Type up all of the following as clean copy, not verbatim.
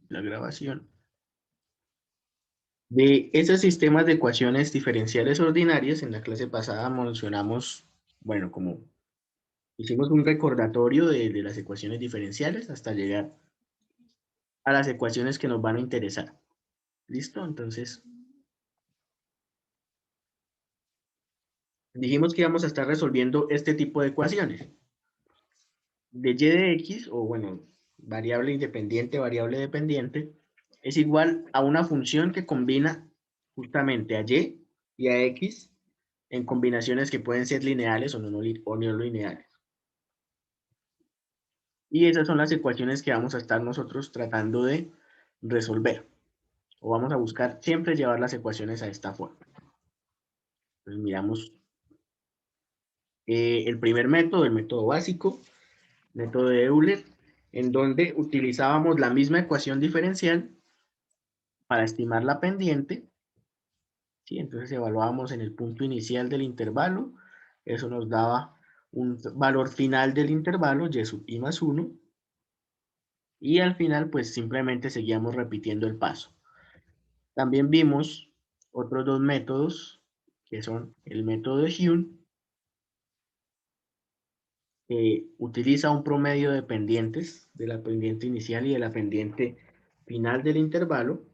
la grabación, de esos sistemas de ecuaciones diferenciales ordinarias. En la clase pasada mencionamos, bueno, como hicimos un recordatorio de las ecuaciones diferenciales hasta llegar a las ecuaciones que nos van a interesar. ¿Listo? Entonces, dijimos que íbamos a estar resolviendo este tipo de ecuaciones. De y de x, o bueno, variable independiente, variable dependiente, es igual a una función que combina justamente a y a x en combinaciones que pueden ser lineales o no lineales. Y esas son las ecuaciones que vamos a estar nosotros tratando de resolver. O vamos a buscar siempre llevar las ecuaciones a esta forma. Entonces miramos el primer método, el método básico, método de Euler, en donde utilizábamos la misma ecuación diferencial para estimar la pendiente. ¿Sí? Entonces evaluábamos en el punto inicial del intervalo, eso nos daba un valor final del intervalo, y sub i más 1, y al final pues simplemente seguíamos repitiendo el paso. También vimos otros dos métodos, que son el método de Hume, que utiliza un promedio de pendientes, de la pendiente inicial y de la pendiente final del intervalo,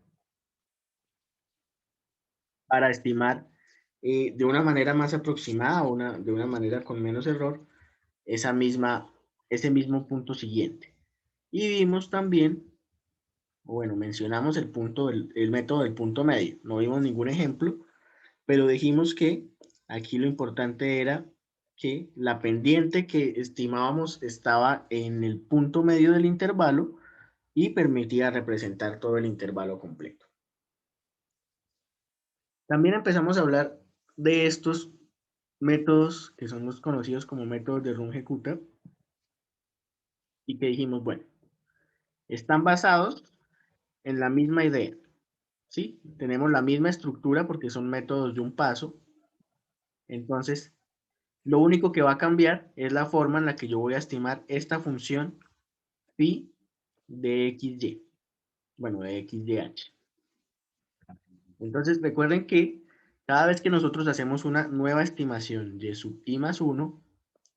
para estimar de una manera más aproximada, de una manera con menos error, ese mismo punto siguiente. Y vimos también, bueno, mencionamos el método del punto medio. No vimos ningún ejemplo, pero dijimos que aquí lo importante era que la pendiente que estimábamos estaba en el punto medio del intervalo y permitía representar todo el intervalo completo. También empezamos a hablar de estos métodos que son los conocidos como métodos de Runge-Kutta, y que dijimos, bueno, están basados en la misma idea, ¿sí? Tenemos la misma estructura porque son métodos de un paso. Entonces, lo único que va a cambiar es la forma en la que yo voy a estimar esta función phi de xy, bueno, de xyh. Entonces, recuerden que cada vez que nosotros hacemos una nueva estimación de sub i más 1,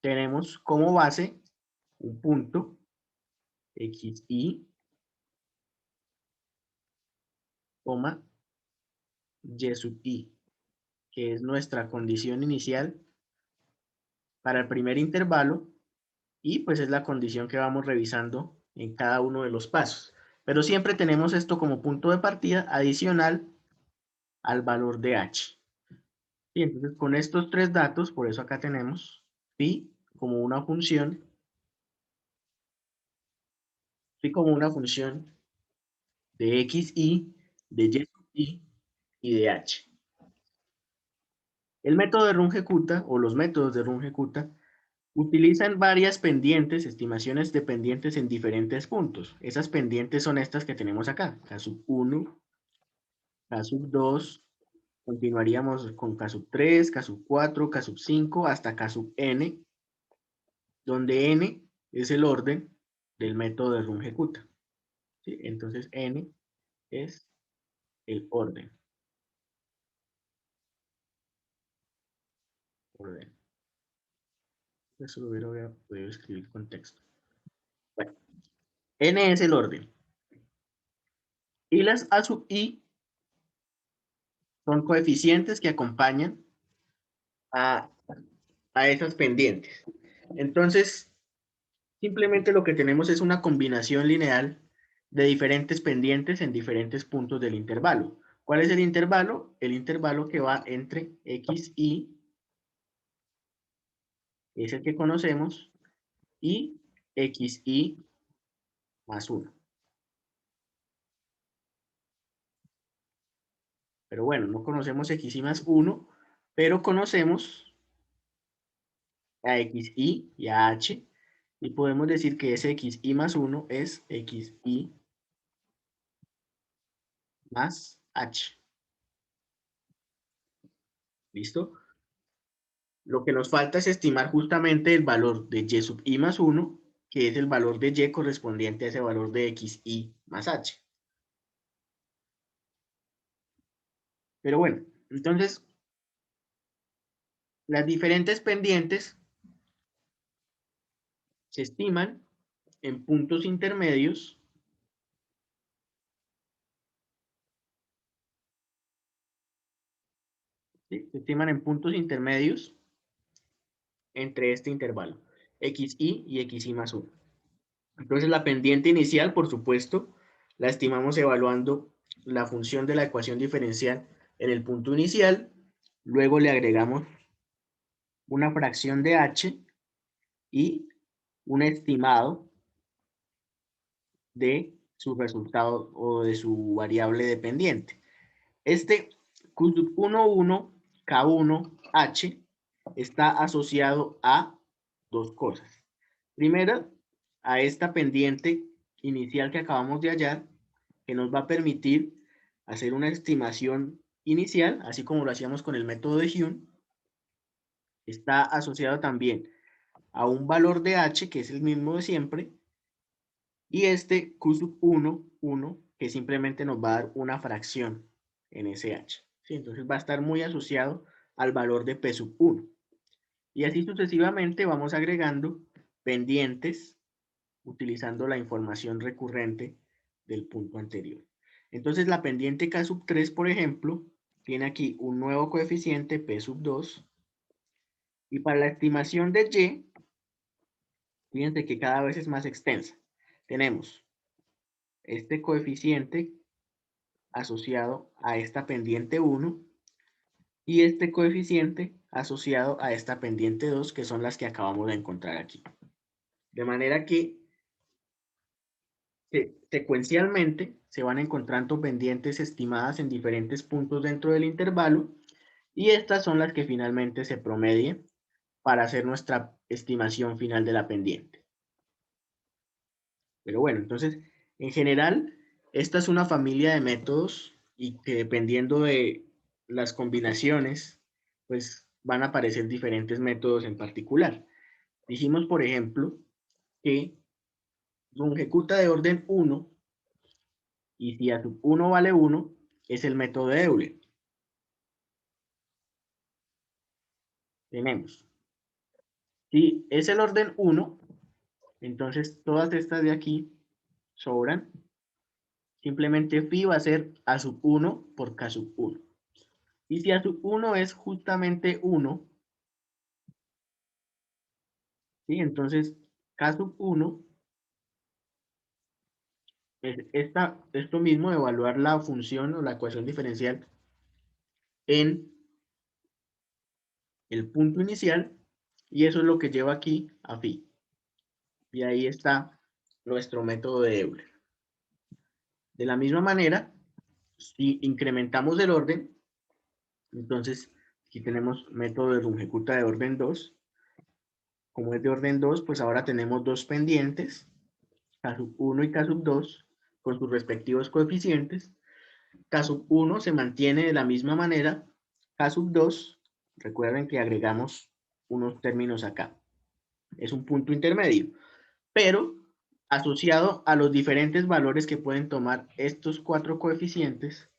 tenemos como base un punto xy, y sub i, que es nuestra condición inicial para el primer intervalo, y pues es la condición que vamos revisando en cada uno de los pasos. Pero siempre tenemos esto como punto de partida adicional al valor de h. Y entonces con estos tres datos, por eso acá tenemos phi como una función, de xy, de y y de h. El método de Runge-Kutta, o los métodos de Runge-Kutta, utilizan varias pendientes, estimaciones de pendientes en diferentes puntos. Esas pendientes son estas que tenemos acá, K sub 1, K sub 2, continuaríamos con K sub 3, K sub 4, K sub 5, hasta K sub n, donde n es el orden del método de Runge-Kutta. ¿Sí? Entonces n es el orden. Eso lo hubiera podido escribir con texto. Bueno, n es el orden. Y las a sub i son coeficientes que acompañan a, a esas pendientes. Entonces, simplemente lo que tenemos es una combinación lineal de diferentes pendientes en diferentes puntos del intervalo. ¿Cuál es el intervalo? El intervalo que va entre x y, es el que conocemos, y xy más 1. Pero bueno, no conocemos xy más 1, pero conocemos a xy y a h, y podemos decir que ese xy más 1 es xy más h. ¿Listo? Lo que nos falta es estimar justamente el valor de y sub i más 1, que es el valor de y correspondiente a ese valor de xy más h. Pero bueno, entonces, las diferentes pendientes se estiman en puntos intermedios ¿sí? Se estiman en puntos intermedios entre este intervalo, xy y xy más 1. Entonces la pendiente inicial, por supuesto, la estimamos evaluando la función de la ecuación diferencial en el punto inicial, luego le agregamos una fracción de h y un estimado de su resultado o de su variable dependiente. Este Q11, K1H está asociado a dos cosas. Primero, a esta pendiente inicial que acabamos de hallar, que nos va a permitir hacer una estimación inicial, así como lo hacíamos con el método de Hume. Está asociado también a un valor de h, que es el mismo de siempre, y este Q1, que simplemente nos va a dar una fracción en ese h. ¿Sí? Entonces va a estar muy asociado al valor de P1. Y así sucesivamente vamos agregando pendientes utilizando la información recurrente del punto anterior. Entonces la pendiente K3, por ejemplo, tiene aquí un nuevo coeficiente P2. Y para la estimación de Y, fíjense que cada vez es más extensa. Tenemos este coeficiente asociado a esta pendiente 1 y este coeficiente asociado a esta pendiente 2, que son las que acabamos de encontrar aquí. De manera que secuencialmente se van encontrando pendientes estimadas en diferentes puntos dentro del intervalo y estas son las que finalmente se promedian para hacer nuestra estimación final de la pendiente. Pero bueno, entonces, en general, esta es una familia de métodos y que dependiendo de las combinaciones, pues van a aparecer diferentes métodos en particular. Dijimos, por ejemplo, que ejecuta de orden 1 y si a sub 1 vale 1, es el método de Euler. Tenemos. Si es el orden 1, entonces todas estas de aquí sobran. Simplemente phi va a ser a sub 1 por k sub 1. Y si a sub 1 es justamente 1, ¿sí? Entonces k sub 1 es esto mismo, evaluar la función o la ecuación diferencial en el punto inicial, y eso es lo que lleva aquí a phi. Y ahí está nuestro método de Euler. De la misma manera, si incrementamos el orden, entonces aquí tenemos método de Runge-Kutta de orden 2. Como es de orden 2, pues ahora tenemos dos pendientes, K sub 1 y K sub 2, con sus respectivos coeficientes. K sub 1 se mantiene de la misma manera. K sub 2, recuerden que agregamos unos términos acá. Es un punto intermedio, pero asociado a los diferentes valores que pueden tomar estos cuatro coeficientes,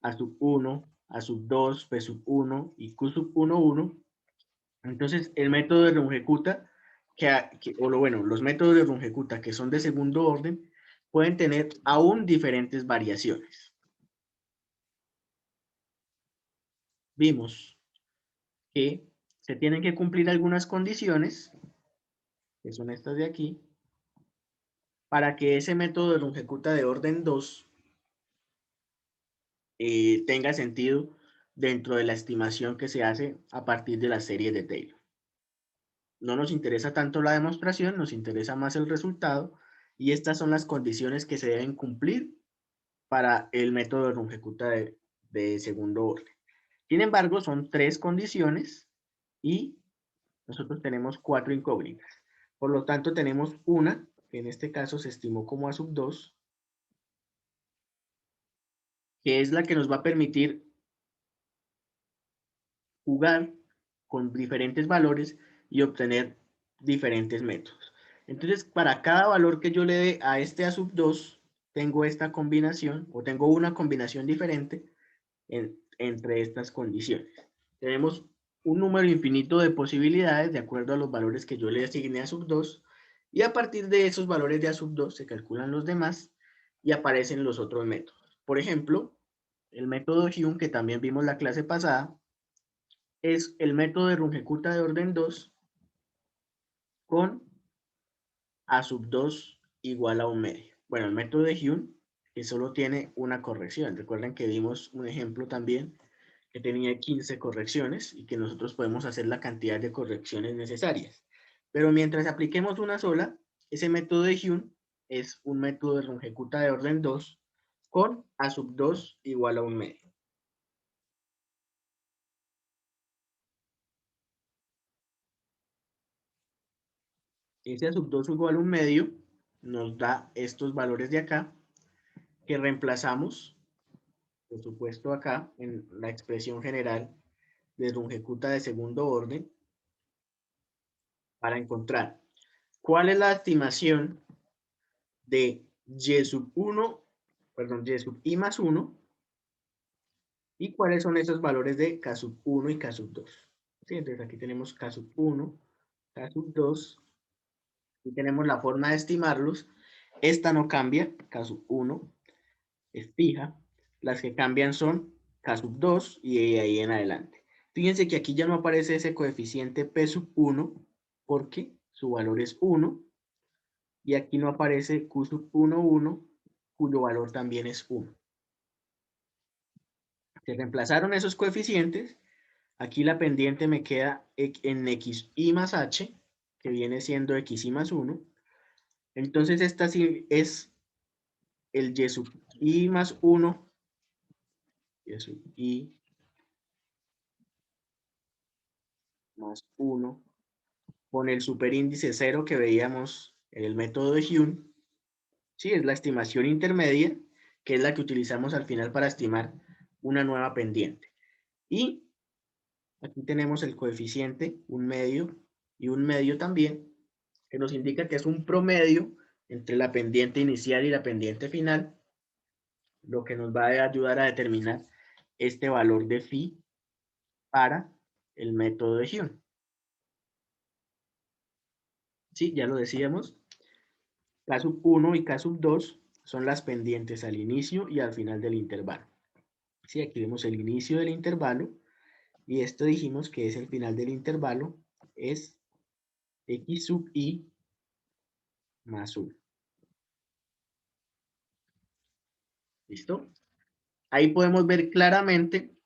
A sub 1, A sub 2, P sub 1 y Q sub 1, 1. Entonces, el método de Runge-Kutta, los métodos de Runge-Kutta que son de segundo orden, pueden tener aún diferentes variaciones. Vimos que se tienen que cumplir algunas condiciones, que son estas de aquí, para que ese método de Runge-Kutta de orden 2 tenga sentido dentro de la estimación que se hace a partir de la serie de Taylor. No nos interesa tanto la demostración, nos interesa más el resultado, y estas son las condiciones que se deben cumplir para el método de Runge-Kutta de segundo orden. Sin embargo, son 3 condiciones y nosotros tenemos 4 incógnitas. Por lo tanto, tenemos una, que en este caso se estimó como A sub 2, que es la que nos va a permitir jugar con diferentes valores y obtener diferentes métodos. Entonces, para cada valor que yo le dé a este A sub 2, tengo esta combinación, o tengo una combinación diferente entre estas condiciones. Tenemos un número infinito de posibilidades de acuerdo a los valores que yo le asigné a sub 2 y a partir de esos valores de a sub 2 se calculan los demás y aparecen los otros métodos. Por ejemplo, el método Hume, que también vimos la clase pasada, es el método de Runge-Kutta de orden 2 con a sub 2 igual a 1/2. Bueno, el método de Hume, que solo tiene una corrección. Recuerden que vimos un ejemplo también que tenía 15 correcciones y que nosotros podemos hacer la cantidad de correcciones necesarias. Pero mientras apliquemos una sola, ese método de Hume es un método de Runge-Kutta de orden 2 con a sub 2 igual a 1/2. Ese a sub 2 igual a 1/2 nos da estos valores de acá que reemplazamos, por supuesto, acá en la expresión general de Runge-Kutta de segundo orden para encontrar cuál es la estimación de y sub 1, perdón, y sub i más 1 y cuáles son esos valores de k sub 1 y k sub 2. ¿Sí? Entonces aquí tenemos k sub 1, k sub 2 y tenemos la forma de estimarlos. Esta no cambia, k sub 1 es fija. Las que cambian son k sub 2 y de ahí en adelante. Fíjense que aquí ya no aparece ese coeficiente p sub 1 porque su valor es 1 y aquí no aparece q sub 1, 1 cuyo valor también es 1. Se reemplazaron esos coeficientes. Aquí la pendiente me queda en xi más h, que viene siendo xi más 1. Entonces esta sí es el y sub i más 1, y sub i más 1, con el superíndice 0 que veíamos en el método de Hume. Sí, es la estimación intermedia, que es la que utilizamos al final para estimar una nueva pendiente. Y aquí tenemos el coeficiente, 1/2 y 1/2 también, que nos indica que es un promedio entre la pendiente inicial y la pendiente final, lo que nos va a ayudar a determinar este valor de phi para el método de Hume. Sí, ya lo decíamos, K sub 1 y K sub 2 son las pendientes al inicio y al final del intervalo. Sí, aquí vemos el inicio del intervalo y esto dijimos que es el final del intervalo, es x sub i más 1. ¿Listo? Ahí podemos ver claramente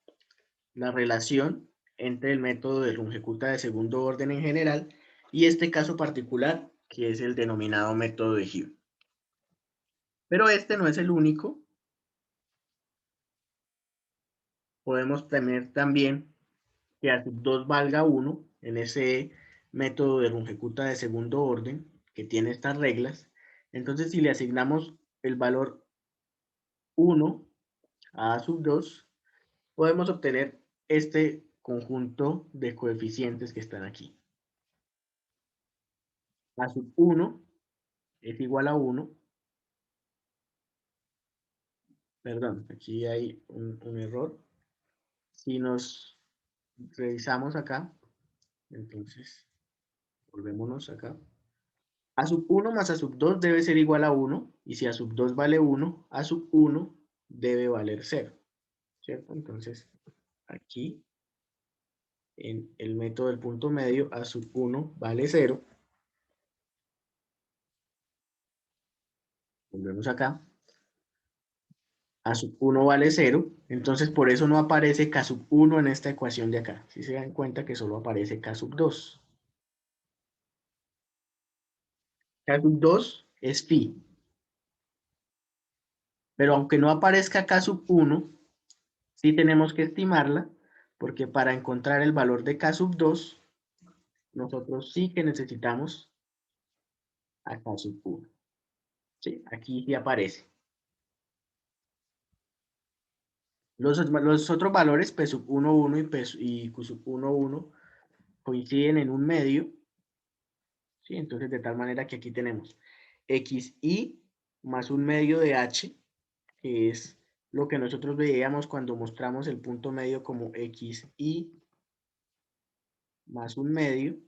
la relación entre el método de Runge-Kutta de segundo orden en general y este caso particular, que es el denominado método de Hume. Pero este no es el único. Podemos tener también que a sub 2 valga 1 en ese método de Runge-Kutta de segundo orden, que tiene estas reglas. Entonces, si le asignamos el valor 1 a sub 2, podemos obtener este conjunto de coeficientes que están aquí. A sub 1 es igual a 1. Perdón, aquí hay un error. Si nos revisamos acá, entonces volvémonos acá. A sub 1 más a sub 2 debe ser igual a 1. Y si a sub 2 vale 1, a sub 1 debe valer 0. ¿Cierto? Entonces, aquí, en el método del punto medio, a sub 1 vale 0. Volvemos acá. A sub 1 vale 0. Entonces, por eso no aparece K sub 1 en esta ecuación de acá. Si se dan cuenta que solo aparece K sub 2. K sub 2 es phi. Pero aunque no aparezca K sub 1, sí tenemos que estimarla, porque para encontrar el valor de K sub 2, nosotros sí que necesitamos a K sub 1. ¿Sí? Aquí sí aparece. Los otros valores, P sub 1, 1 y Q sub 1, 1, coinciden en un medio. ¿Sí? Entonces, de tal manera que aquí tenemos xi más un medio de h, que es lo que nosotros veíamos cuando mostramos el punto medio como xi más un medio,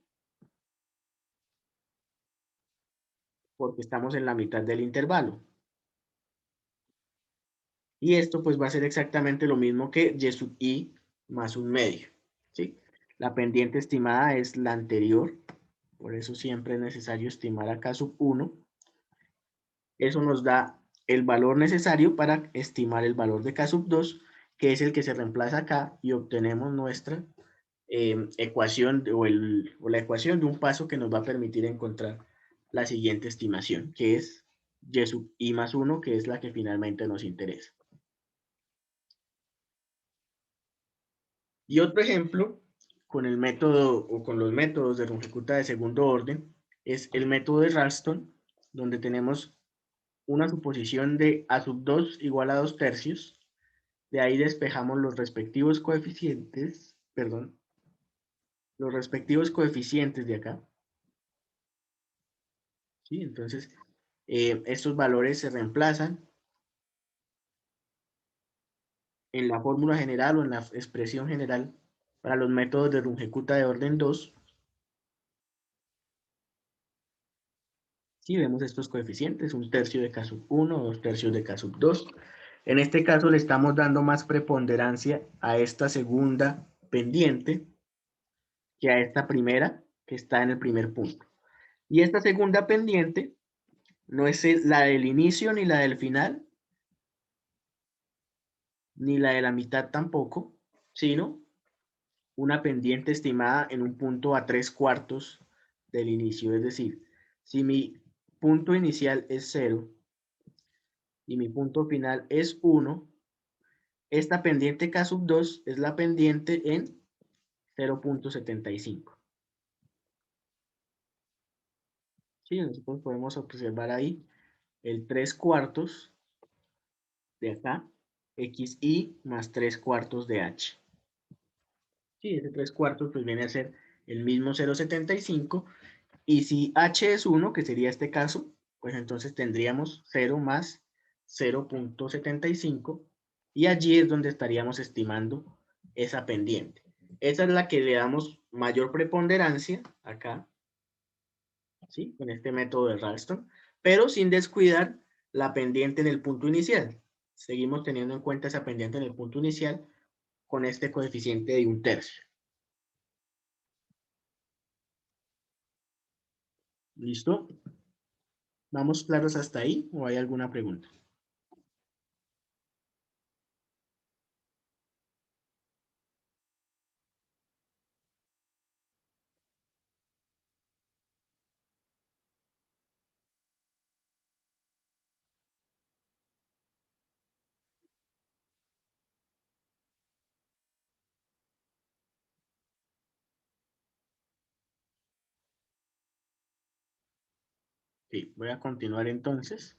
porque estamos en la mitad del intervalo. Y esto pues va a ser exactamente lo mismo que y sub i más un medio, ¿sí? La pendiente estimada es la anterior, por eso siempre es necesario estimar acá sub 1. Eso nos da el valor necesario para estimar el valor de K sub 2, que es el que se reemplaza acá y obtenemos nuestra ecuación o la ecuación de un paso que nos va a permitir encontrar la siguiente estimación, que es y sub i más 1, que es la que finalmente nos interesa. Y otro ejemplo con el método o con los métodos de Runge-Kutta de segundo orden es el método de Ralston, donde tenemos una suposición de a sub 2 igual a 2 tercios. De ahí despejamos los respectivos coeficientes, perdón, los respectivos coeficientes de acá. ¿Sí? Entonces, estos valores se reemplazan en la fórmula general o en la expresión general para los métodos de Runge-Kutta de orden 2. Sí, vemos estos coeficientes, un tercio de K sub 1, 2 tercios de K sub 2. En este caso le estamos dando más preponderancia a esta segunda pendiente que a esta primera que está en el primer punto. Y esta segunda pendiente no es la del inicio ni la del final, ni la de la mitad tampoco, sino una pendiente estimada en un punto a 3/4 del inicio. Es decir, si mi punto inicial es 0 y mi punto final es 1, esta pendiente K sub 2 es la pendiente en 0.75. ¿Sí? Nosotros podemos observar ahí el 3/4 de acá, xi más 3/4 de h. Sí, ese 3/4 pues viene a ser el mismo 0.75. Y si h es 1, que sería este caso, pues entonces tendríamos 0 más 0.75 y allí es donde estaríamos estimando esa pendiente. Esa es la que le damos mayor preponderancia acá, ¿sí? Con este método de Ralston, pero sin descuidar la pendiente en el punto inicial. Seguimos teniendo en cuenta esa pendiente en el punto inicial con este coeficiente de 1/3. ¿Listo? ¿Vamos claros hasta ahí o hay alguna pregunta? Sí, voy a continuar entonces.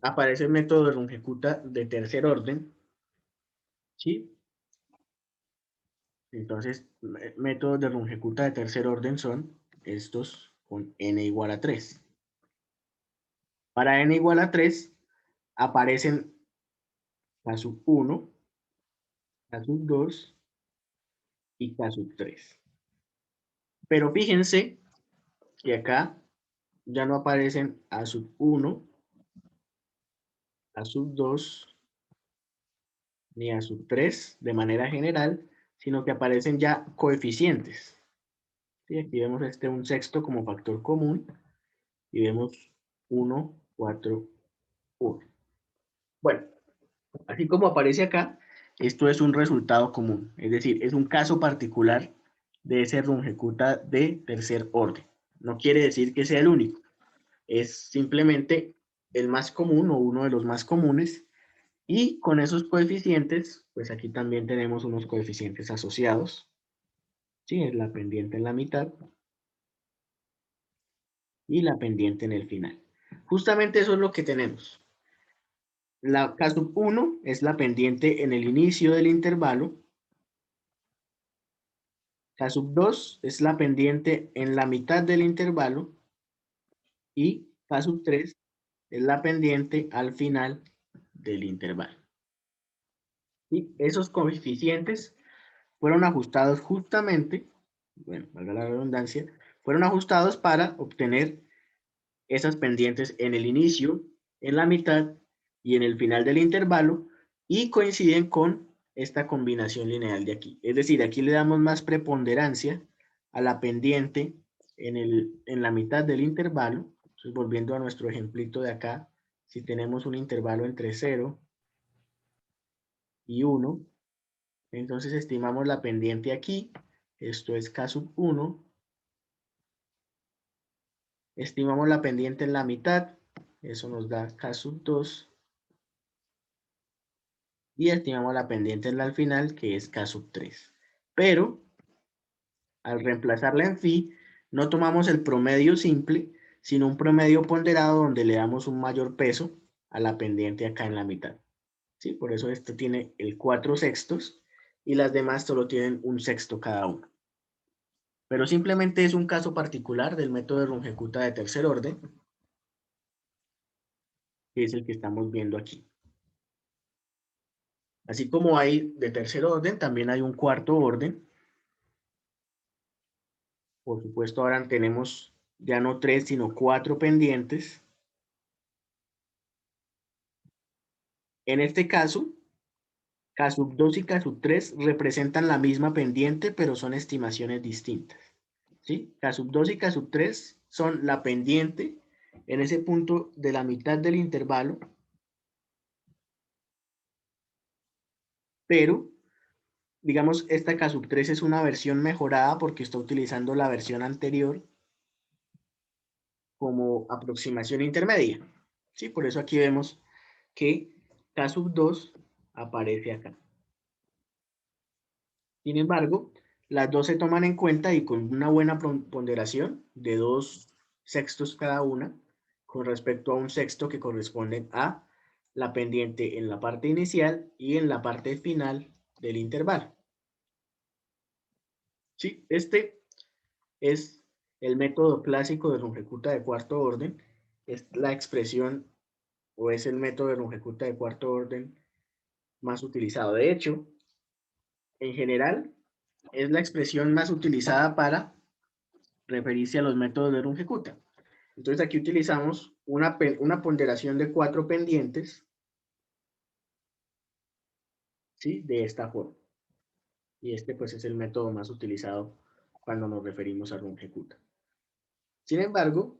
Aparece el método de Runge-Kutta de tercer orden, ¿sí? Entonces, métodos de Runge-Kutta de tercer orden son estos con n igual a 3. Para n igual a 3 aparecen K sub 1, K sub 2 y K sub 3. Pero fíjense que acá ya no aparecen A sub 1, A sub 2 ni A sub 3 de manera general, sino que aparecen ya coeficientes. ¿Sí? Aquí vemos un sexto como factor común y vemos 1, 4, 1. Bueno, así como aparece acá, esto es un resultado común, es decir, es un caso particular de ese Runge-Kutta de tercer orden. No quiere decir que sea el único, es simplemente el más común o uno de los más comunes. Y con esos coeficientes, pues aquí también tenemos unos coeficientes asociados. Sí, es la pendiente en la mitad y la pendiente en el final. Justamente eso es lo que tenemos. La K sub 1 es la pendiente en el inicio del intervalo. K sub 2 es la pendiente en la mitad del intervalo. Y K sub 3 es la pendiente al final del intervalo. Y esos coeficientes fueron ajustados justamente, bueno, valga la redundancia, fueron ajustados para obtener esas pendientes en el inicio, en la mitad y en el final del intervalo, y coinciden con esta combinación lineal de aquí. Es decir, aquí le damos más preponderancia a la pendiente en la mitad del intervalo. Entonces, volviendo a nuestro ejemplito de acá, si tenemos un intervalo entre 0 y 1, entonces estimamos la pendiente aquí, esto es K sub 1, estimamos la pendiente en la mitad, eso nos da K sub 2, y estimamos la pendiente en la al final, que es K sub 3. Pero, al reemplazarla en phi, no tomamos el promedio simple, sino un promedio ponderado donde le damos un mayor peso a la pendiente acá en la mitad. ¿Sí? Por eso esto tiene el 4/6 y las demás solo tienen 1/6 cada uno. Pero simplemente es un caso particular del método de Runge-Kutta de tercer orden, que es el que estamos viendo aquí. Así como hay de tercer orden, también hay un cuarto orden. Por supuesto, ahora tenemos ya no 3, sino 4 pendientes. En este caso, K sub 2 y K sub 3 representan la misma pendiente, pero son estimaciones distintas. ¿Sí? K sub 2 y K sub 3 son la pendiente en ese punto de la mitad del intervalo, pero, digamos, esta K sub 3 es una versión mejorada porque está utilizando la versión anterior como aproximación intermedia. ¿Sí? Por eso aquí vemos que K sub 2 aparece acá. Sin embargo, las dos se toman en cuenta y con una buena ponderación de 2/6 cada una, con respecto a 1/6 que corresponden a la pendiente en la parte inicial y en la parte final del intervalo. Sí, este es el método clásico de Runge-Kutta de cuarto orden. Es la expresión o es el método de Runge-Kutta de cuarto orden más utilizado. De hecho, en general, es la expresión más utilizada para referirse a los métodos de Runge-Kutta. Entonces aquí utilizamos una ponderación de 4 pendientes, ¿sí? De esta forma. Y este pues es el método más utilizado cuando nos referimos a Runge-Kutta. Sin embargo,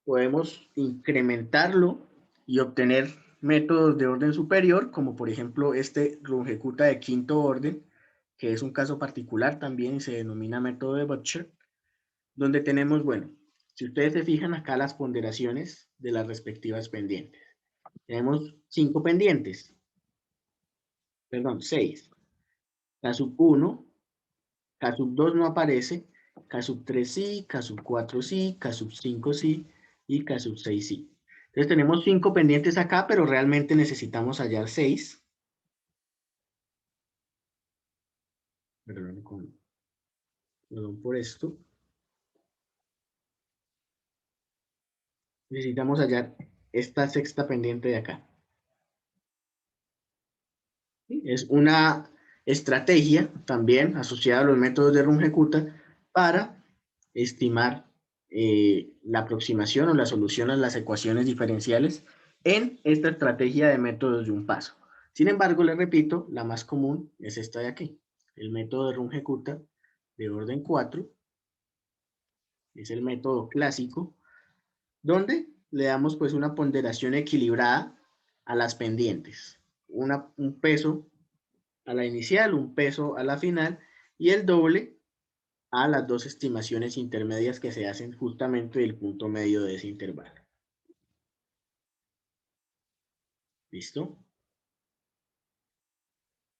podemos incrementarlo y obtener métodos de orden superior, como por ejemplo este Runge-Kutta de quinto orden, que es un caso particular también y se denomina método de Butcher, donde tenemos, bueno, si ustedes se fijan acá las ponderaciones de las respectivas pendientes. Tenemos 5 pendientes, perdón, 6. K sub 1, K sub 2 no aparece, K sub 3 sí, K sub 4 sí, K sub 5 sí y K sub 6 sí. Entonces tenemos 5 pendientes acá, pero realmente necesitamos hallar 6. Perdón por esto. Necesitamos hallar esta sexta pendiente de acá. Es una estrategia también asociada a los métodos de Runge-Kutta para estimar la aproximación o la solución a las ecuaciones diferenciales en esta estrategia de métodos de un paso. Sin embargo, les repito, la más común es esta de aquí. El método de Runge-Kutta de orden 4 es el método clásico donde le damos pues una ponderación equilibrada a las pendientes. Un peso a la inicial, un peso a la final y el doble a las dos estimaciones intermedias que se hacen justamente del punto medio de ese intervalo. ¿Listo?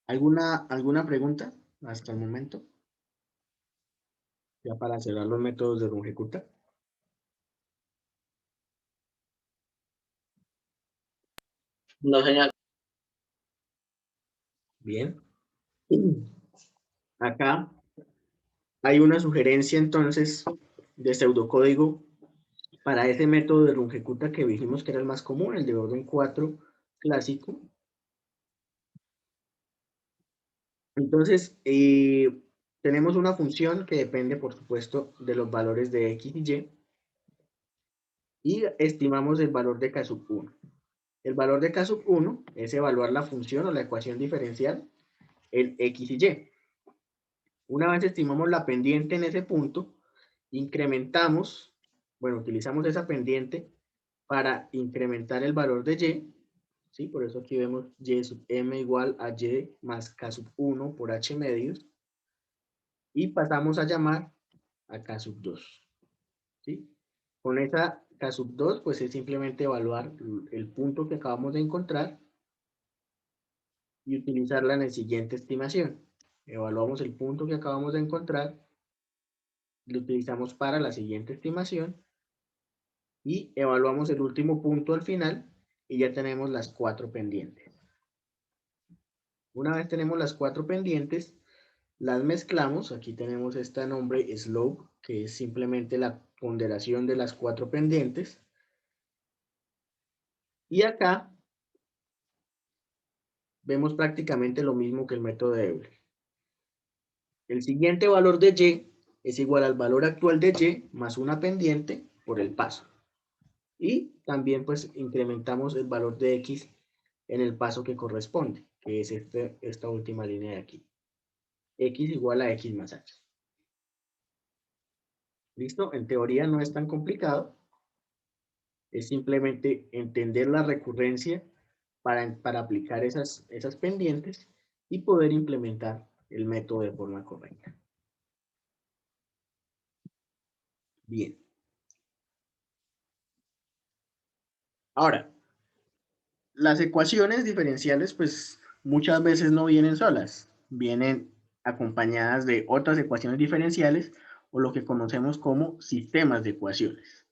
¿Alguna pregunta hasta el momento? Ya para cerrar los métodos de Runge-Kutta. No, señor. Bien. Acá hay una sugerencia entonces de pseudocódigo para ese método de Runge-Kutta que dijimos que era el más común, el de orden 4 clásico. Entonces, tenemos una función que depende, por supuesto, de los valores de x y y estimamos el valor de k sub 1. El valor de k sub 1 es evaluar la función o la ecuación diferencial en x y y. Una vez estimamos la pendiente en ese punto, incrementamos, bueno, utilizamos esa pendiente para incrementar el valor de y, ¿sí? Por eso aquí vemos y sub m igual a y más k sub 1 por h medios, y pasamos a llamar a k sub 2, ¿sí? Con esa k sub 2, pues es simplemente evaluar el punto que acabamos de encontrar y utilizarla en la siguiente estimación. Evaluamos el punto que acabamos de encontrar, lo utilizamos para la siguiente estimación y evaluamos el último punto al final y ya tenemos las 4 pendientes. Una vez tenemos las 4 pendientes, las mezclamos. Aquí tenemos este nombre slope, que es simplemente la ponderación de las 4 pendientes. Y acá vemos prácticamente lo mismo que el método de Euler. El siguiente valor de y es igual al valor actual de y más una pendiente por el paso. Y también pues incrementamos el valor de x en el paso que corresponde, que es esta última línea de aquí. X igual a x más h. ¿Listo? En teoría no es tan complicado. Es simplemente entender la recurrencia para aplicar esas pendientes y poder implementar el método de forma correcta. Bien. Ahora, las ecuaciones diferenciales, pues muchas veces no vienen solas, vienen acompañadas de otras ecuaciones diferenciales o lo que conocemos como sistemas de ecuaciones,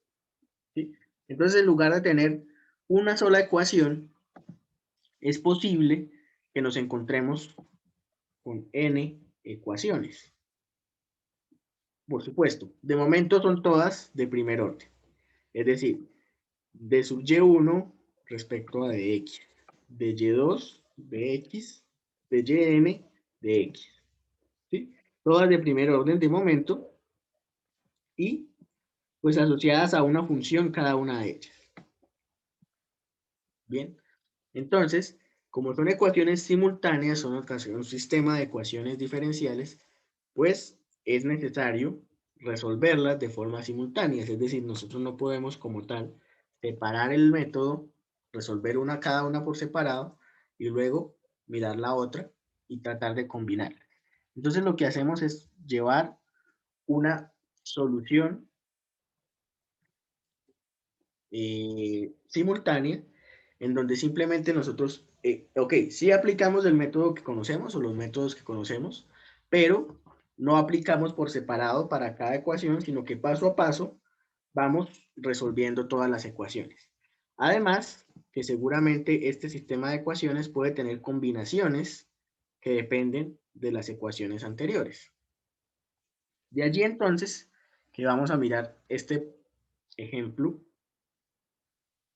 ¿sí? Entonces, en lugar de tener una sola ecuación, es posible que nos encontremos con n ecuaciones. Por supuesto, de momento son todas de primer orden, es decir, de sub y1 respecto a de x, de y2 de x, de yn de x, ¿sí? Todas de primer orden de momento y pues asociadas a una función cada una de ellas. Bien, entonces, como son ecuaciones simultáneas, son un sistema de ecuaciones diferenciales, pues es necesario resolverlas de forma simultánea, es decir, nosotros no podemos como tal separar el método, resolver cada una por separado y luego mirar la otra y tratar de combinarlas. Entonces lo que hacemos es llevar una solución simultánea en donde simplemente nosotros, ok, sí aplicamos el método que conocemos o los métodos que conocemos, pero no aplicamos por separado para cada ecuación, sino que paso a paso vamos resolviendo todas las ecuaciones. Además, que seguramente este sistema de ecuaciones puede tener combinaciones que dependen de las ecuaciones anteriores. De allí entonces que vamos a mirar este ejemplo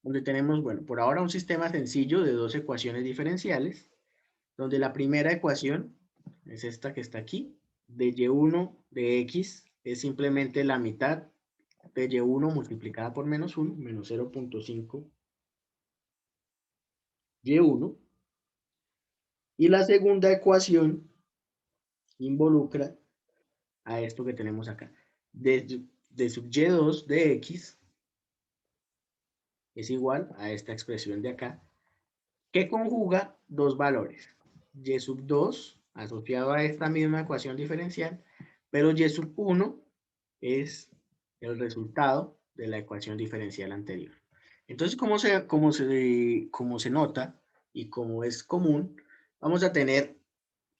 donde tenemos, bueno, por ahora un sistema sencillo de dos ecuaciones diferenciales, donde la primera ecuación es esta que está aquí, de y1 de x es simplemente la mitad de y1 multiplicada por menos 1, menos 0.5 y1, y la segunda ecuación involucra a esto que tenemos acá, de sub y2 de x es igual a esta expresión de acá, que conjuga dos valores, y sub 2 asociado a esta misma ecuación diferencial, pero y sub 1 es el resultado de la ecuación diferencial anterior. Entonces, como se nota y como es común, vamos a tener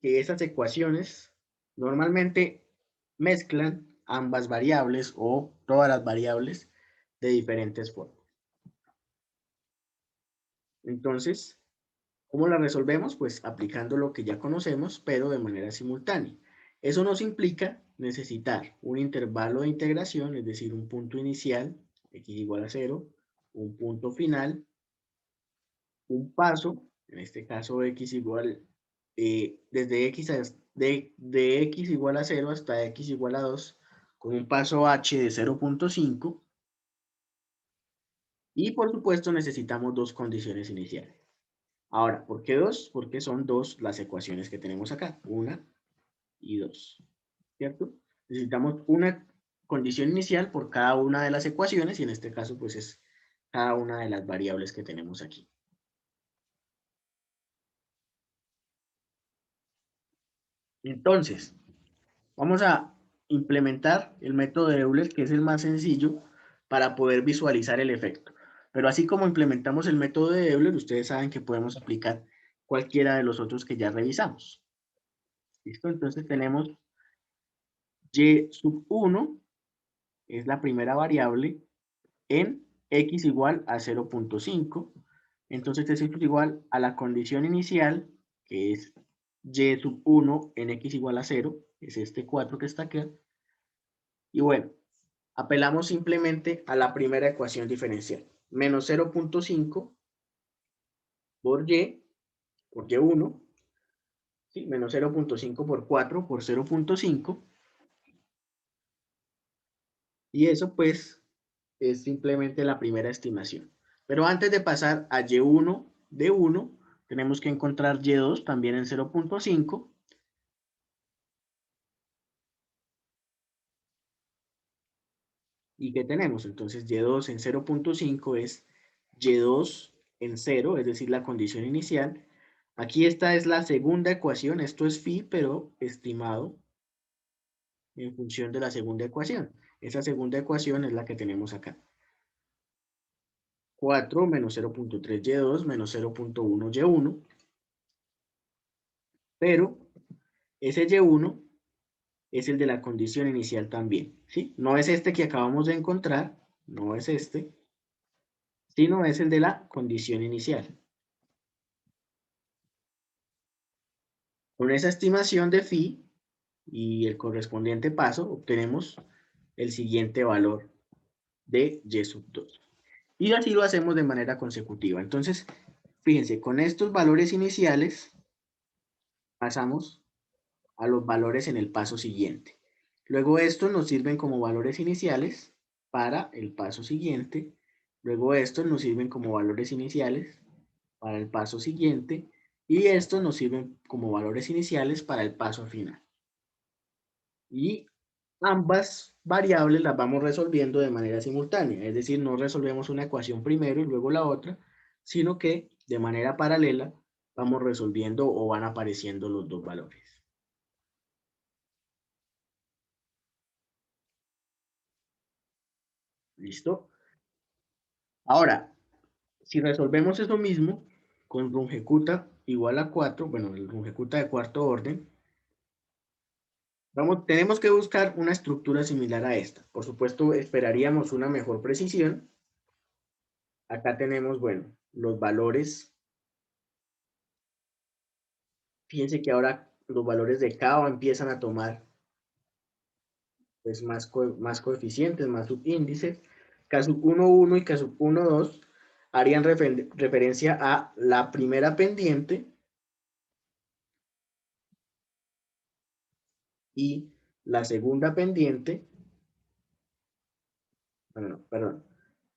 que esas ecuaciones normalmente mezclan ambas variables o todas las variables de diferentes formas. Entonces, ¿cómo la resolvemos? Pues aplicando lo que ya conocemos, pero de manera simultánea. Eso nos implica necesitar un intervalo de integración, es decir, un punto inicial x igual a 0, un punto final, un paso, en este caso x igual, desde x de x igual a 0 hasta x igual a 2, con un paso h de 0.5, y por supuesto necesitamos dos condiciones iniciales. Ahora, ¿por qué dos? Porque son dos las ecuaciones que tenemos acá, 1 y 2, ¿cierto? Necesitamos una condición inicial por cada una de las ecuaciones, y en este caso pues es cada una de las variables que tenemos aquí. Entonces, vamos a implementar el método de Euler, que es el más sencillo para poder visualizar el efecto. Pero así como implementamos el método de Euler, ustedes saben que podemos aplicar cualquiera de los otros que ya revisamos. ¿Listo? Entonces tenemos y sub 1, es la primera variable, en x igual a 0.5. Entonces esto es igual a la condición inicial, que es y sub 1 en x igual a 0, es este 4 que está acá. Y bueno, apelamos simplemente a la primera ecuación diferencial. Menos 0.5 por y1, ¿sí? Menos 0.5 por 4 por 0.5. Y eso pues es simplemente la primera estimación. Pero antes de pasar a y1 de 1, tenemos que encontrar y2 también en 0.5. ¿Y qué tenemos? Entonces y2 en 0.5 es y2 en 0, es decir, la condición inicial. Aquí esta es la segunda ecuación, esto es phi, pero estimado en función de la segunda ecuación. Esa segunda ecuación es la que tenemos acá. 4 menos 0.3 y2 menos 0.1 y1. Pero ese y1 es el de la condición inicial también, ¿sí? No es este que acabamos de encontrar, no es este, sino es el de la condición inicial. Con esa estimación de phi y el correspondiente paso, obtenemos el siguiente valor de y sub 2. Y así lo hacemos de manera consecutiva. Entonces, fíjense, con estos valores iniciales pasamos a los valores en el paso siguiente. Luego estos nos sirven como valores iniciales para el paso siguiente. Luego estos nos sirven como valores iniciales para el paso siguiente. Y estos nos sirven como valores iniciales para el paso final. Y ambas variables las vamos resolviendo de manera simultánea. Es decir, no resolvemos una ecuación primero y luego la otra, sino que de manera paralela vamos resolviendo o van apareciendo los dos valores. ¿Listo? Ahora, si resolvemos eso mismo con Runge-Kutta igual a 4, bueno, el Runge-Kutta de cuarto orden, tenemos que buscar una estructura similar a esta. Por supuesto, esperaríamos una mejor precisión. Acá tenemos, bueno, los valores. Fíjense que ahora los valores de K empiezan a tomar pues, más coeficientes, más subíndices. K sub 1, 1 y K sub 1, 2 harían referencia a la primera pendiente y la segunda pendiente, bueno, perdón,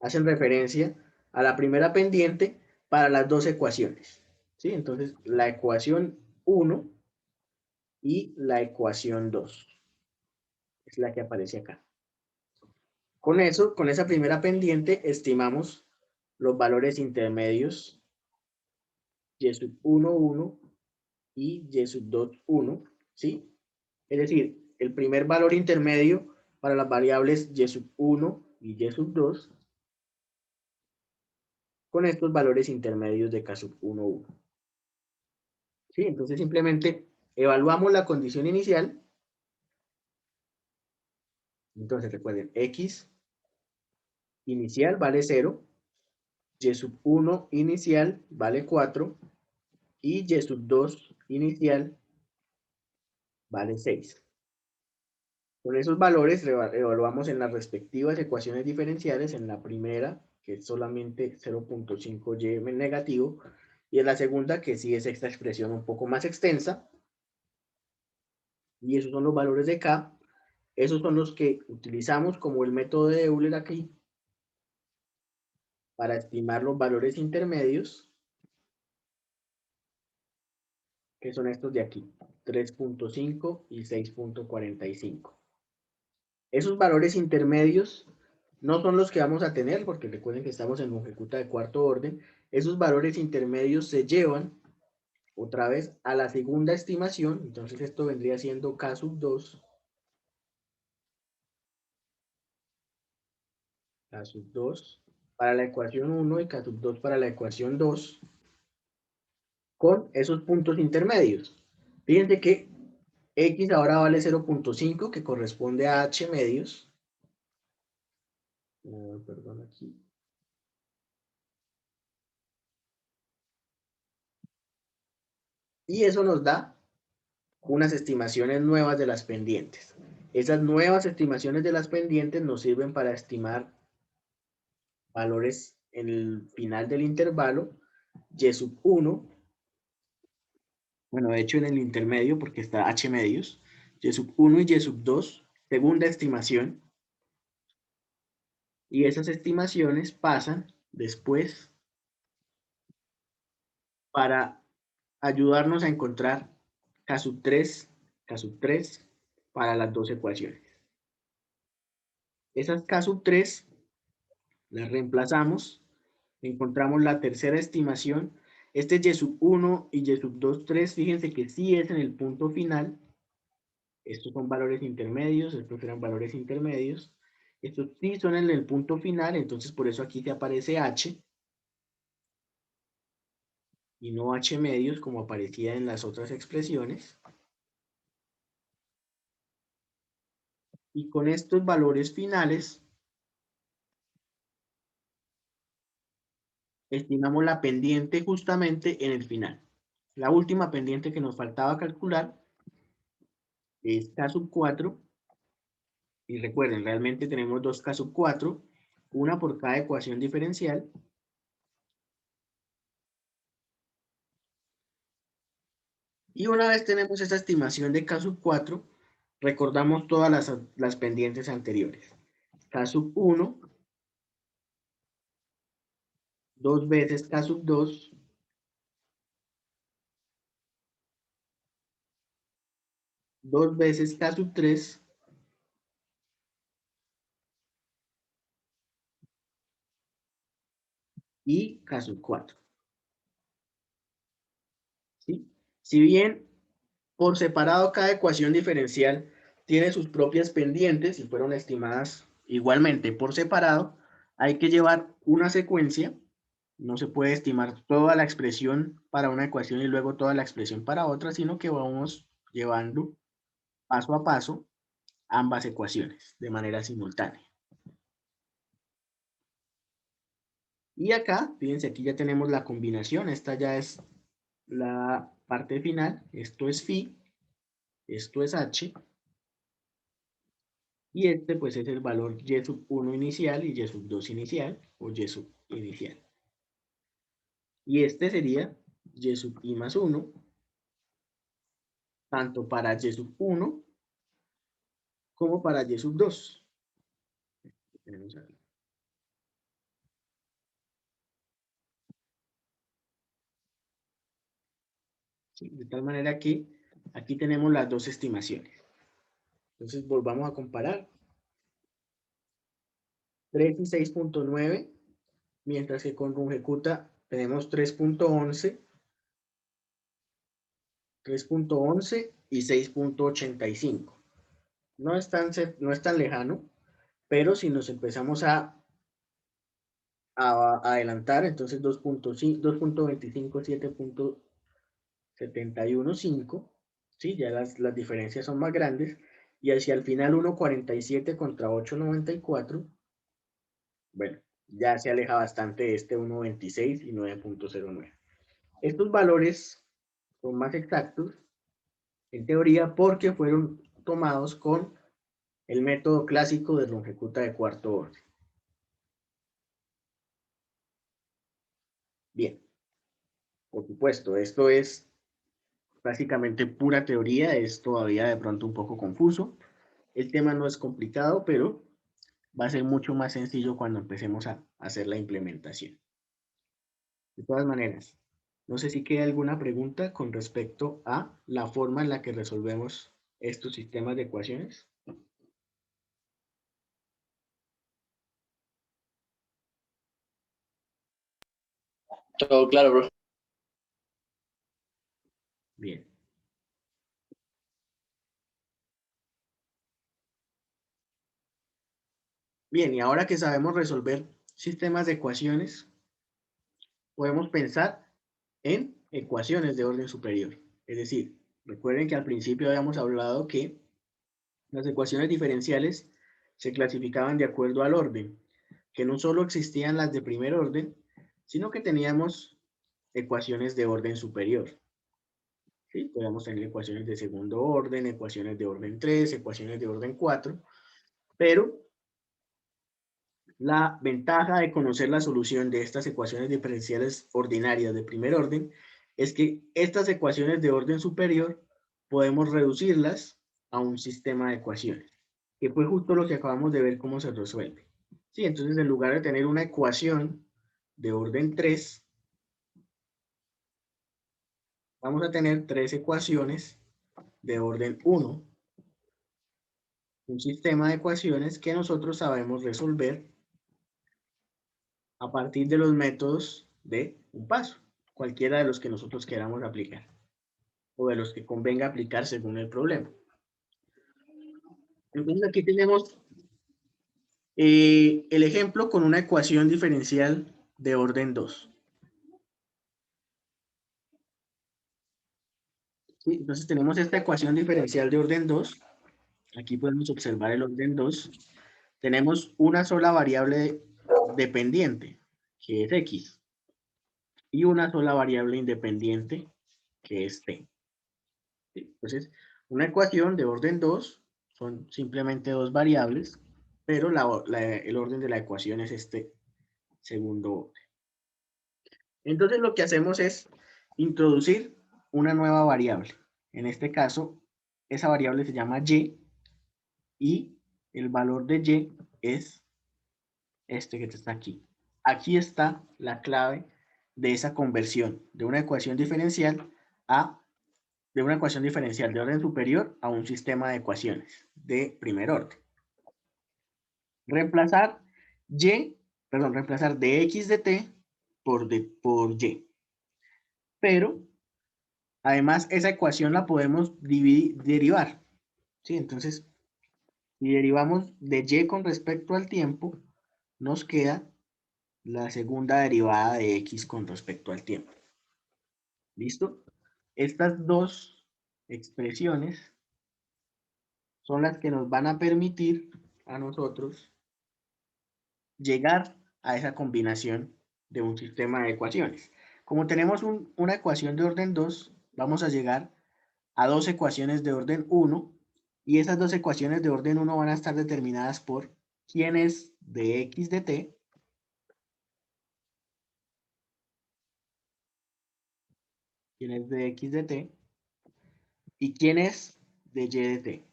hacen referencia a la primera pendiente para las dos ecuaciones, ¿sí? Entonces, la ecuación 1 y la ecuación 2 es la que aparece acá. Con eso, con esa primera pendiente, estimamos los valores intermedios y sub 1, 1 y y sub 2, 1, ¿sí? Es decir, el primer valor intermedio para las variables y sub 1 y y sub 2 con estos valores intermedios de K sub 1, 1. ¿Sí? Entonces simplemente evaluamos la condición inicial. Entonces recuerden, X inicial vale 0, Y sub 1 inicial vale 4 y Y sub 2 inicial vale 6. Con esos valores evaluamos en las respectivas ecuaciones diferenciales, en la primera, que es solamente 0.5y negativo, y en la segunda, que sí es esta expresión un poco más extensa, y esos son los valores de K. Esos son los que utilizamos como el método de Euler aquí, para estimar los valores intermedios, que son estos de aquí, 3.5 y 6.45. Esos valores intermedios no son los que vamos a tener, porque recuerden que estamos en ejecuta de cuarto orden. Esos valores intermedios se llevan otra vez a la segunda estimación. Entonces esto vendría siendo K sub 2, K sub 2 para la ecuación 1 y K sub 2 para la ecuación 2, con esos puntos intermedios. Fíjense que X ahora vale 0.5, que corresponde a H medios. Perdón, aquí. Y eso nos da unas estimaciones nuevas de las pendientes. Esas nuevas estimaciones de las pendientes nos sirven para estimar valores en el final del intervalo, y sub 1, bueno, de hecho en el intermedio, porque está H medios, y sub 1 y y sub 2, segunda estimación, y esas estimaciones pasan después para ayudarnos a encontrar K sub 3, K sub 3 para las dos ecuaciones. Esas K sub 3 las reemplazamos, encontramos la tercera estimación. Este y sub 1 y y sub 2, 3, fíjense que sí es en el punto final. Estos son valores intermedios, estos eran valores intermedios. Estos sí son en el punto final, entonces por eso aquí te aparece H y no H medios como aparecía en las otras expresiones. Y con estos valores finales estimamos la pendiente justamente en el final. La última pendiente que nos faltaba calcular es K sub 4. Y recuerden, realmente tenemos dos K sub 4, una por cada ecuación diferencial. Y una vez tenemos esta estimación de K sub 4, recordamos todas las pendientes anteriores. K sub 1, dos veces K sub 2, dos veces K sub 3, y K sub 4. ¿Sí? Si bien por separado cada ecuación diferencial tiene sus propias pendientes y fueron estimadas igualmente por separado, hay que llevar una secuencia. No se puede estimar toda la expresión para una ecuación y luego toda la expresión para otra, sino que vamos llevando paso a paso ambas ecuaciones de manera simultánea. Y acá, fíjense, aquí ya tenemos la combinación. Esta ya es la parte final. Esto es phi, esto es h. Y este pues es el valor y sub 1 inicial y y sub 2 inicial, o y sub inicial. Y este sería y sub I más 1, tanto para y sub 1 como para y sub 2. ¿Sí? De tal manera que aquí tenemos las dos estimaciones. Entonces volvamos a comparar. 3 y 6.9, mientras que con Rungecuta tenemos 3.11, 3.11 y 6.85. No es tan lejano, pero si nos empezamos a adelantar, entonces 2.25, 7.71, 5, ¿sí? Ya las diferencias son más grandes, y hacia el final 1.47 contra 8.94, bueno, ya se aleja bastante este 1.26 y 9.09. Estos valores son más exactos, en teoría, porque fueron tomados con el método clásico de longitud de cuarto orden. Bien, por supuesto, esto es básicamente pura teoría, es todavía de pronto un poco confuso. El tema no es complicado, pero va a ser mucho más sencillo cuando empecemos a hacer la implementación. De todas maneras, no sé si queda alguna pregunta con respecto a la forma en la que resolvemos estos sistemas de ecuaciones. Todo claro, bro. Bien. Bien, y ahora que sabemos resolver sistemas de ecuaciones, podemos pensar en ecuaciones de orden superior. Es decir, recuerden que al principio habíamos hablado que las ecuaciones diferenciales se clasificaban de acuerdo al orden, que no solo existían las de primer orden, sino que teníamos ecuaciones de orden superior. ¿Sí? Podíamos tener ecuaciones de segundo orden, ecuaciones de orden 3, ecuaciones de orden 4, pero la ventaja de conocer la solución de estas ecuaciones diferenciales ordinarias de primer orden es que estas ecuaciones de orden superior podemos reducirlas a un sistema de ecuaciones, que fue justo lo que acabamos de ver cómo se resuelve. Sí, entonces en lugar de tener una ecuación de orden 3, vamos a tener tres ecuaciones de orden 1, un sistema de ecuaciones que nosotros sabemos resolver a partir de los métodos de un paso, cualquiera de los que nosotros queramos aplicar o de los que convenga aplicar según el problema. Entonces aquí tenemos el ejemplo con una ecuación diferencial de orden 2. ¿Sí? Entonces tenemos esta ecuación diferencial de orden 2. Aquí podemos observar el orden 2. Tenemos una sola variable dependiente, que es x, y una sola variable independiente, que es t. Entonces, una ecuación de orden 2 son simplemente dos variables, pero el orden de la ecuación es este segundo orden. Entonces, lo que hacemos es introducir una nueva variable. En este caso, esa variable se llama y el valor de y es este que está aquí. Aquí está la clave de esa conversión de una ecuación diferencial de una ecuación diferencial de orden superior a un sistema de ecuaciones de primer orden. Reemplazar reemplazar dx de t por y. Pero, además, esa ecuación la podemos derivar. ¿Sí? Entonces, si derivamos de y con respecto al tiempo, nos queda la segunda derivada de x con respecto al tiempo. ¿Listo? Estas dos expresiones son las que nos van a permitir a nosotros llegar a esa combinación de un sistema de ecuaciones. Como tenemos una ecuación de orden 2, vamos a llegar a dos ecuaciones de orden 1, y esas dos ecuaciones de orden 1 van a estar determinadas por quién es de x de t quién es de x de t y quién es de y de t.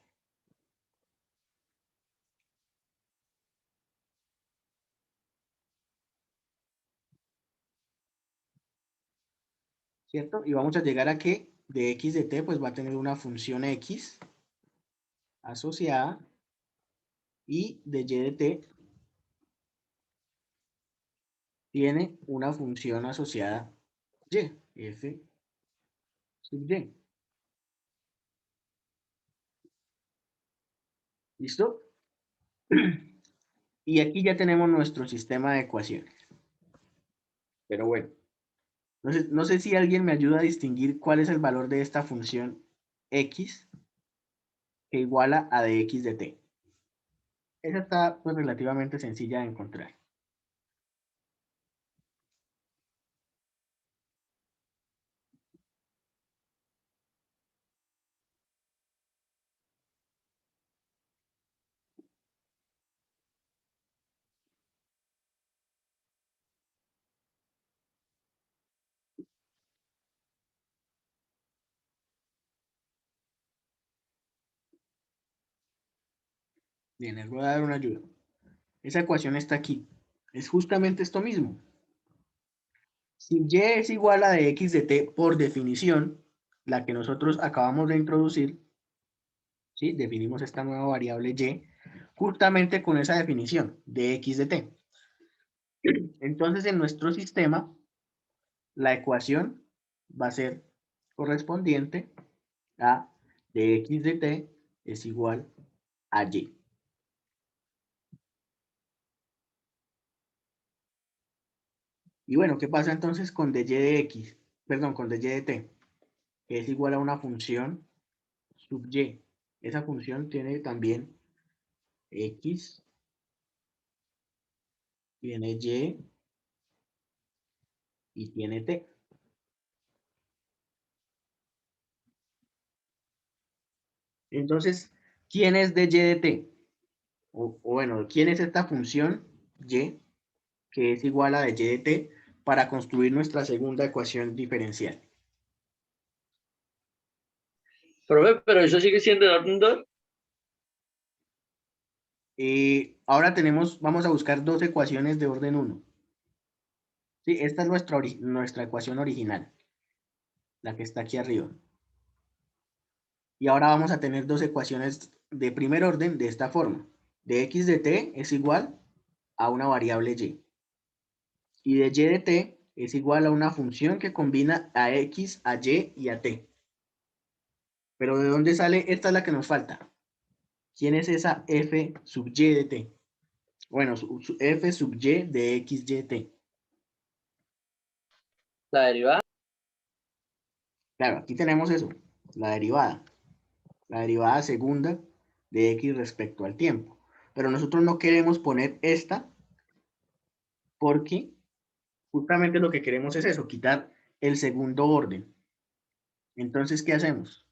¿Cierto? Y vamos a llegar a que de x de t pues va a tener una función x asociada y de y de t tiene una función asociada y, f sub y. ¿Listo? Y aquí ya tenemos nuestro sistema de ecuaciones. Pero bueno, no sé si alguien me ayuda a distinguir cuál es el valor de esta función x que iguala a de x de t. Esa está pues relativamente sencilla de encontrar. Bien, les voy a dar una ayuda. Esa ecuación está aquí. Es justamente esto mismo. Si y es igual a de x de t por definición, la que nosotros acabamos de introducir, ¿sí? Definimos esta nueva variable y justamente con esa definición de x de t. Entonces, en nuestro sistema, la ecuación va a ser correspondiente a de x de t es igual a y. Y bueno, ¿qué pasa entonces con dy de x? Perdón, con dy de t, que es igual a una función sub y. Esa función tiene también x, tiene y tiene t. Entonces, ¿quién es dy de t? O bueno, ¿quién es esta función y que es igual a de y de t para construir nuestra segunda ecuación diferencial? Profe, pero eso sigue siendo el orden 2. Ahora vamos a buscar dos ecuaciones de orden 1. Sí, esta es nuestra ecuación original, la que está aquí arriba. Y ahora vamos a tener dos ecuaciones de primer orden de esta forma. De x de t es igual a una variable y. Y de y de t es igual a una función que combina a x, a y y a t. Pero ¿de dónde sale? Esta es la que nos falta. ¿Quién es esa f sub y de t? Bueno, f sub y de x, y, t. La derivada. Claro, aquí tenemos eso, la derivada segunda de x respecto al tiempo. Pero nosotros no queremos poner esta porque justamente lo que queremos es eso, quitar el segundo orden. Entonces, ¿qué hacemos?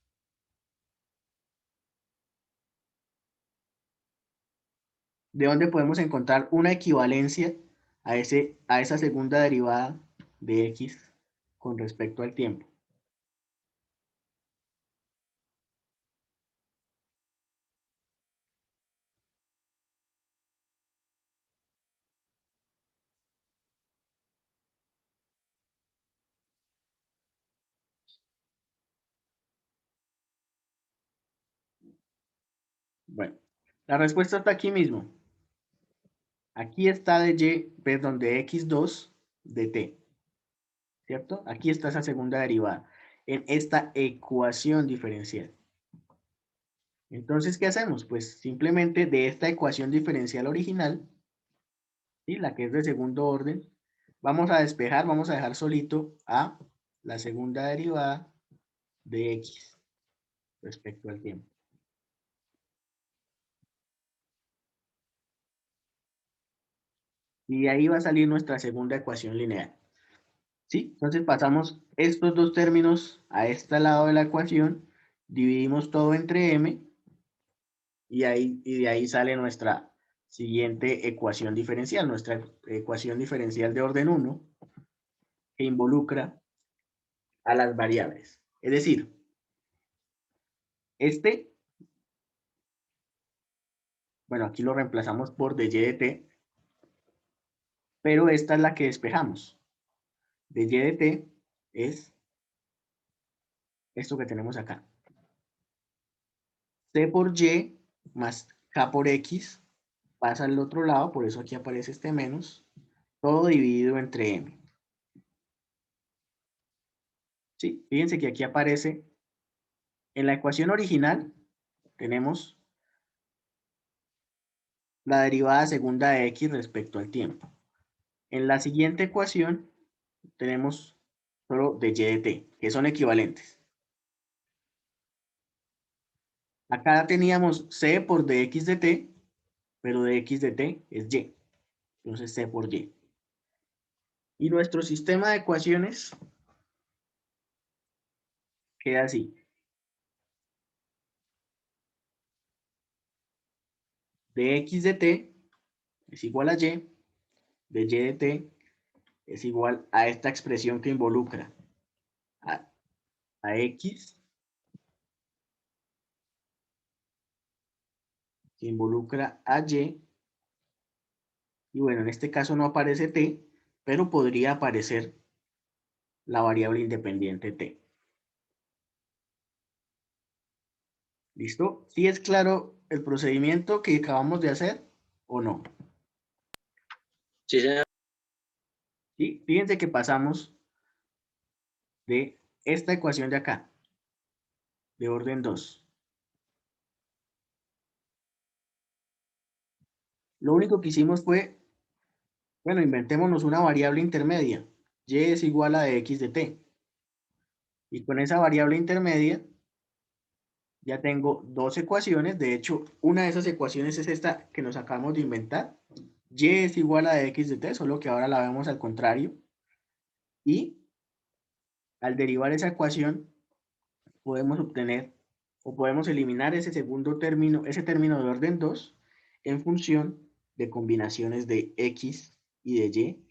¿De dónde podemos encontrar una equivalencia a esa segunda derivada de x con respecto al tiempo? Bueno, la respuesta está aquí mismo. Aquí está perdón, de x2 de t, ¿cierto? Aquí está esa segunda derivada en esta ecuación diferencial. Entonces, ¿qué hacemos? Pues simplemente de esta ecuación diferencial original, ¿sí? La que es de segundo orden, vamos a despejar, vamos a dejar solito a la segunda derivada de x respecto al tiempo. Y de ahí va a salir nuestra segunda ecuación lineal. ¿Sí? Entonces pasamos estos dos términos a este lado de la ecuación, dividimos todo entre m y de ahí sale nuestra siguiente ecuación diferencial, nuestra ecuación diferencial de orden 1, que involucra a las variables. Es decir, bueno, aquí lo reemplazamos por dy de t, pero esta es la que despejamos. Dy de t es esto que tenemos acá. C por y más k por x pasa al otro lado, por eso aquí aparece este menos, todo dividido entre m. Sí, fíjense que aquí aparece, en la ecuación original tenemos la derivada segunda de x respecto al tiempo. En la siguiente ecuación tenemos solo de y de t, que son equivalentes. Acá teníamos c por dx de t, pero dx de t es y. Entonces c por y. Y nuestro sistema de ecuaciones queda así. Dx de t es igual a y, de y de t es igual a esta expresión que involucra a x que involucra a Y. Y bueno, en este caso no aparece T, pero podría aparecer la variable independiente T. ¿Listo? ¿Sí es claro el procedimiento que acabamos de hacer o no? Sí, señor. ¿Sí? Fíjense que pasamos de esta ecuación de acá, de orden 2. Lo único que hicimos fue, bueno, inventémonos una variable intermedia. Y es igual a de x de t. Y con esa variable intermedia ya tengo dos ecuaciones. De hecho, una de esas ecuaciones es esta que nos acabamos de inventar. Y es igual a de x de t, solo que ahora la vemos al contrario. Y al derivar esa ecuación, podemos obtener o podemos eliminar ese segundo término, ese término de orden 2 en función de combinaciones de x y de y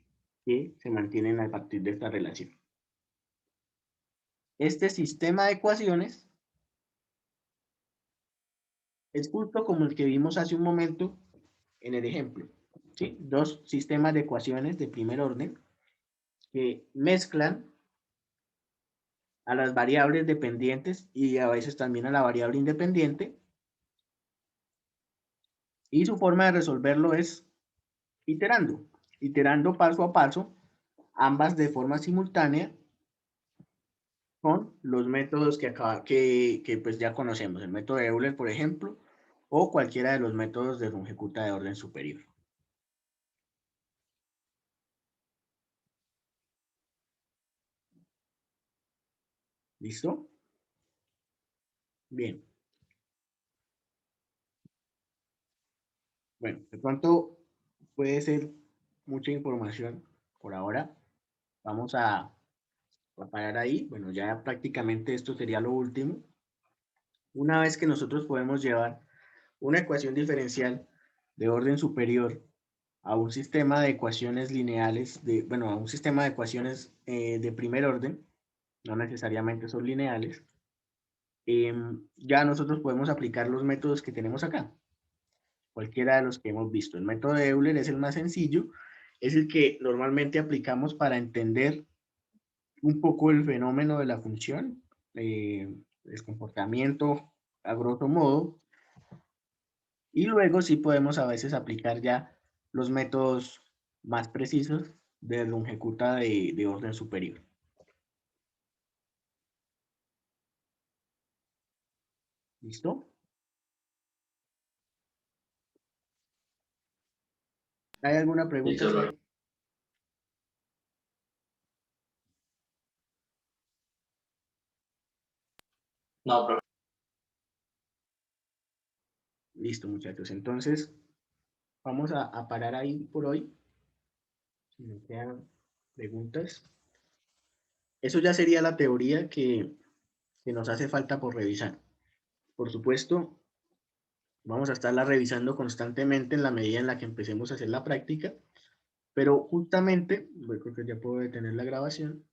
que se mantienen a partir de esta relación. Este sistema de ecuaciones es justo como el que vimos hace un momento en el ejemplo. ¿Sí? Dos sistemas de ecuaciones de primer orden que mezclan a las variables dependientes y a veces también a la variable independiente. Y su forma de resolverlo es iterando paso a paso, ambas de forma simultánea, con los métodos que pues ya conocemos, el método de Euler, por ejemplo, o cualquiera de los métodos de Runge-Kutta de orden superior. ¿Listo? Bien. Bueno, de pronto puede ser mucha información por ahora. Vamos a parar ahí. Bueno, ya prácticamente esto sería lo último. Una vez que nosotros podemos llevar una ecuación diferencial de orden superior a un sistema de ecuaciones lineales, bueno, a un sistema de ecuaciones de primer orden, no necesariamente son lineales, ya nosotros podemos aplicar los métodos que tenemos acá, cualquiera de los que hemos visto. El método de Euler es el más sencillo, es el que normalmente aplicamos para entender un poco el fenómeno de la función, el comportamiento a grosso modo, y luego sí podemos a veces aplicar ya los métodos más precisos de Runge-Kutta de orden superior. ¿Listo? ¿Hay alguna pregunta? Listo, profe. No, profe. Listo, muchachos. Entonces, vamos a parar ahí por hoy. Si no quedan preguntas. Eso ya sería la teoría que nos hace falta por revisar. Por supuesto, vamos a estarla revisando constantemente en la medida en la que empecemos a hacer la práctica, pero justamente, bueno, creo que ya puedo detener la grabación.